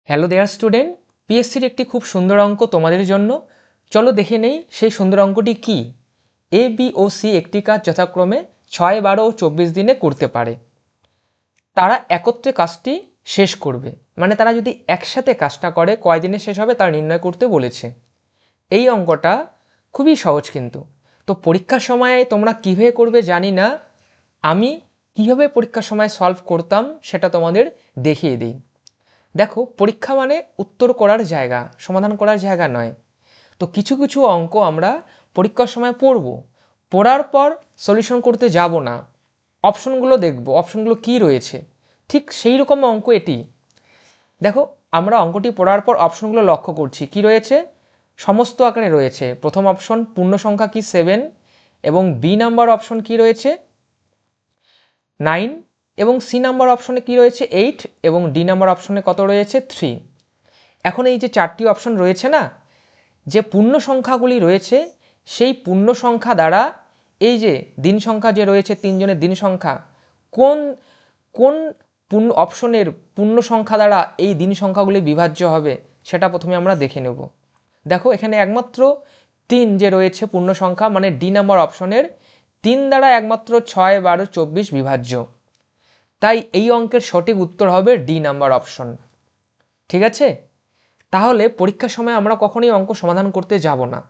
Hello দেয়ার student, পিএসসির একটি খুব সুন্দর অঙ্ক তোমাদের জন্য। চলো দেখে নেই সেই সুন্দর অঙ্কটি কি। এ বি ও সি একটি কাজ যথাক্রমে 6, 12 ও 24 দিনে করতে পারে। তারা একত্রে কাজটি শেষ করবে, মানে তারা যদি একসাথে কাজটা করে কয় দিনে শেষ হবে তার নির্ণয় করতে বলেছে। এই অঙ্কটা খুবই সহজ কিন্তু। তো পরীক্ষার সময় তোমরা কীভাবে করবে জানি না, আমি কীভাবে পরীক্ষার সময় সলভ করতাম সেটা তোমাদের দেখিয়ে দিই। দেখো, পরীক্ষা মানে উত্তর করার জায়গা, সমাধান করার জায়গা নয়। তো কিছু কিছু অঙ্ক আমরা পরীক্ষার সময় পড়ব, পড়ার পর সলিউশন করতে যাব না, অপশনগুলো দেখব অপশনগুলো কি রয়েছে। ঠিক সেই রকম অঙ্ক এটি। দেখো, আমরা অঙ্কটি পড়ার পর অপশনগুলো লক্ষ্য করছি কি রয়েছে। সমস্ত আকারে রয়েছে। প্রথম অপশন পূর্ণ সংখ্যা কি 7, এবং বি নাম্বার অপশন কি রয়েছে 9, এবং সি নাম্বার অপশনে কি রয়েছে 8, এবং ডি নাম্বার অপশনে কত রয়েছে 3। এখন এই যে চারটি অপশন রয়েছে না, যে পূর্ণ সংখ্যাগুলি রয়েছে সেই পূর্ণ সংখ্যা দ্বারা এই যে দিন সংখ্যা যে রয়েছে 3 জনের দিন সংখ্যা, কোন কোন পূর্ণ অপশনের পূর্ণ সংখ্যা দ্বারা এই দিন সংখ্যাগুলি বিভাজ্য হবে সেটা প্রথমে আমরা দেখে নেব। দেখো, এখানে একমাত্র 3 যে রয়েছে পূর্ণ সংখ্যা, মানে ডি নাম্বার অপশনের 3 দ্বারা একমাত্র 6, 12, 24 বিভাজ্য। তাই এই অঙ্কের সঠিক উত্তর হবে ডি নাম্বার অপশন। ঠিক আছে, তাহলে পরীক্ষার সময় আমরা কখনোই অঙ্ক সমাধান করতে যাব না।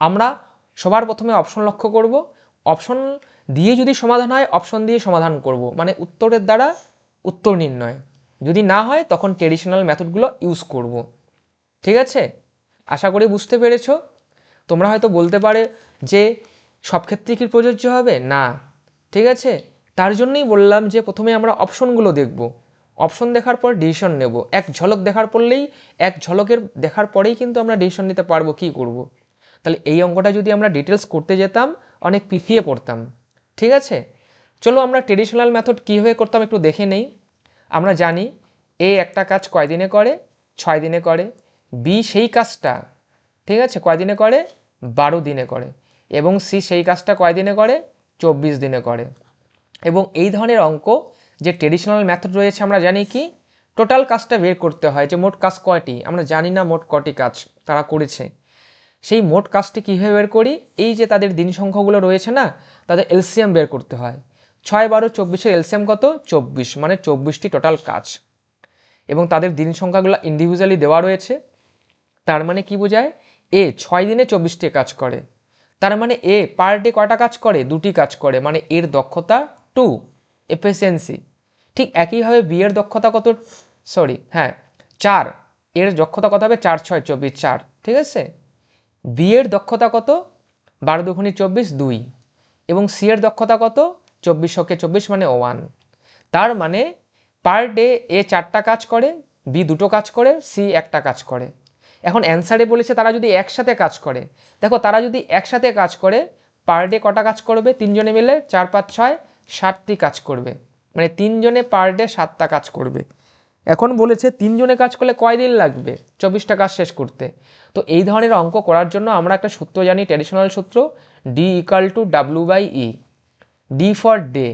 আমরা সবার প্রথমে অপশন লক্ষ্য করব, অপশন দিয়ে যদি সমাধান হয় অপশন দিয়ে সমাধান করব, মানে উত্তরের দ্বারা উত্তর নির্ণয়। যদি না হয় তখন ট্রেডিশনাল মেথডগুলো ইউজ করব। ঠিক আছে, আশা করি বুঝতে পেরেছো। তোমরা হয়তো বলতে পারে যে সব ক্ষেত্রে কি প্রযোজ্য হবে না। ঠিক আছে, তার জন্যই বললাম যে প্রথমে আমরা অপশনগুলো দেখব, অপশন দেখার পর ডিসিশন নেব। এক ঝলক দেখার পরেই কিন্তু আমরা ডিসিশন নিতে পারবো কি করব। তাহলে এই অঙ্কটা যদি আমরা ডিটেলস করতে যেতাম অনেক পিছিয়ে পড়তাম। ঠিক আছে, চলো আমরা ট্রেডিশনাল মেথড কীভাবে করতাম একটু দেখে নেই। আমরা জানি এ একটা কাজ কয় দিনে করে, 6 দিনে করে। বি সেই কাজটা, ঠিক আছে, কয় দিনে করে, 12 দিনে করে। এবং সি সেই কাজটা কয় দিনে করে, 24 দিনে করে। এবং এই ধরনের অঙ্ক যে ট্রেডিশনাল মেথড রয়েছে, আমরা জানি কি টোটাল কাজটা বের করতে হয়, যে মোট কাজ কয়টি, আমরা জানি না মোট কটি কাজ তারা করেছে। সেই মোট কাজটি কীভাবে বের করি, এই যে তাদের দিন সংখ্যাগুলো রয়েছে না, তাদের এলসিএম বের করতে হয়। 6, 12, 24-এর এলসিএম কত 24, মানে 24টি টোটাল কাজ। এবং তাদের দিন সংখ্যাগুলো ইন্ডিভিজুয়ালি দেওয়া রয়েছে। তার মানে কি বোঝায়, এ 6 দিনে 24টি কাজ করে, তার মানে এ পার ডে কয়টা কাজ করে, 2টি কাজ করে, মানে এর দক্ষতা 2, এফিসিয়েন্সি। ঠিক একইভাবে বি এর দক্ষতা কত, 4, এর দক্ষতা কত হবে 4, 6, 24, 4। ঠিক আছে, বি এর দক্ষতা কত, 12 দুগুণে 24, 2। এবং সি এর দক্ষতা কত, 24 × 24 মানে 1। তার মানে পার ডে এ 4টা কাজ করে, বি 2টো কাজ করে, সি 1টা কাজ করে। এখন অ্যান্সারে বলেছে তারা যদি একসাথে কাজ করে। দেখো, তারা যদি একসাথে কাজ করে পার ডে কটা কাজ করবে, 3 জনে মিলে 4, 5, 6, 7টি কাজ করবে, মানে 3 জনে পার ডে 7টা কাজ করবে। এখন বলেছে 3 জনে কাজ করলে কয় দিন লাগবে 24টা কাজ শেষ করতে। তো এই ধরনের অঙ্ক করার জন্য আমরা একটা সূত্র জানি, ট্র্যাডিশনাল সূত্র, D = W/E, D for day.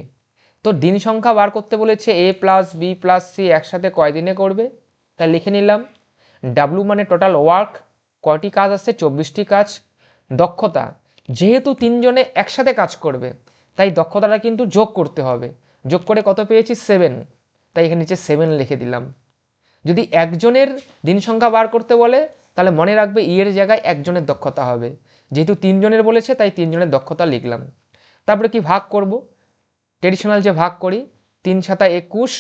তো দিন সংখ্যা বার করতে বলেছে এ প্লাস বি প্লাস সি একসাথে কয় দিনে করবে, তাই লিখে নিলাম। ডাব্লু মানে টোটাল ওয়ার্ক, কয়টি কাজ আছে 24টি কাজ। দক্ষতা, যেহেতু 3 জনে একসাথে কাজ করবে তাই দক্ষতাটা কিন্তু যোগ করতে হবে। যোগ করে কত পেয়েছি 7, তাই এখানে নিচে 7 লিখে দিলাম। যদি একজনের দিন সংখ্যা বার করতে বলে তাহলে মনে রাখবে ই এর জায়গায় একজনের দক্ষতা হবে, যেহেতু 3 জনের বলেছে তাই 3 জনের দক্ষতা লিখলাম। তারপরে কি ভাগ করব, ট্রেডিশনাল যে ভাগ করি, 3 × 7 = 21,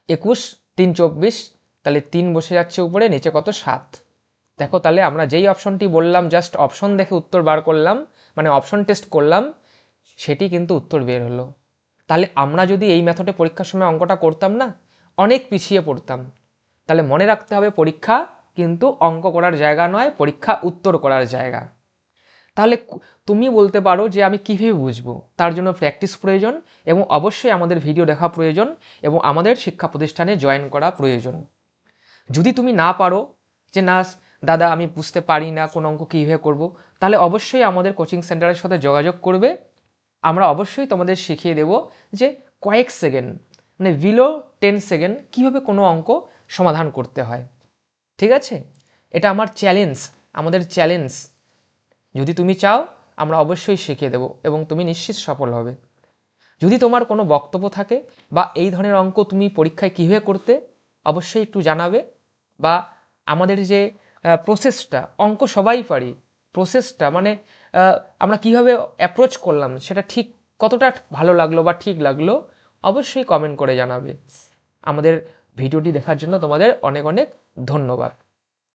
21, 3, 24, তাহলে 3 বসে যাচ্ছে উপরে, নিচে কত 7। দেখো, তাহলে আমরা যেই অপশনটি বললাম জাস্ট অপশন দেখে উত্তর বার করলাম, মানে অপশন টেস্ট করলাম, সেটি কিন্তু উত্তর বের হলো। তাহলে আমরা যদি এই মেথডে পরীক্ষার সময় অঙ্কটা করতাম না, অনেক পিছিয়ে পড়তাম। তাহলে মনে রাখতে হবে পরীক্ষা কিন্তু অঙ্ক করার জায়গা নয়, পরীক্ষা উত্তর করার জায়গা। তাহলে তুমি বলতে পারো যে আমি কীভাবে বুঝবো, তার জন্য প্র্যাকটিস প্রয়োজন, এবং অবশ্যই আমাদের ভিডিও দেখা প্রয়োজন, এবং আমাদের শিক্ষা প্রতিষ্ঠানে জয়েন করা প্রয়োজন। যদি তুমি না পারো যে না দাদা আমি বুঝতে পারি না কোন অঙ্ক কীভাবে করব, তাহলে অবশ্যই আমাদের কোচিং সেন্টারের সাথে যোগাযোগ করবে। আমরা অবশ্যই তোমাদের শিখিয়ে দেব যে কয়েক সেকেন্ড, মানে বিলো 10 সেকেন্ড কীভাবে কোনো অঙ্ক সমাধান করতে হয়। ঠিক আছে, এটা আমার চ্যালেঞ্জ, আমাদের চ্যালেঞ্জ। যদি তুমি চাও আমরা অবশ্যই শিখিয়ে দেব এবং তুমি নিশ্চিত সফল হবে। যদি তোমার কোনো বক্তব্য থাকে বা এই ধরনের অঙ্ক তুমি পরীক্ষায় কীভাবে করতে অবশ্যই একটু জানাবে, বা আমাদের যে প্রসেসটা, অঙ্ক সবাই পারি, প্রসেসটা মানে আমরা কিভাবে অ্যাপ্রোচ করলাম সেটা ঠিক কতটা ভালো লাগলো বা ঠিক লাগলো অবশ্যই কমেন্ট করে জানাবে। আমাদের ভিডিওটি দেখার জন্য তোমাদের অনেক অনেক ধন্যবাদ।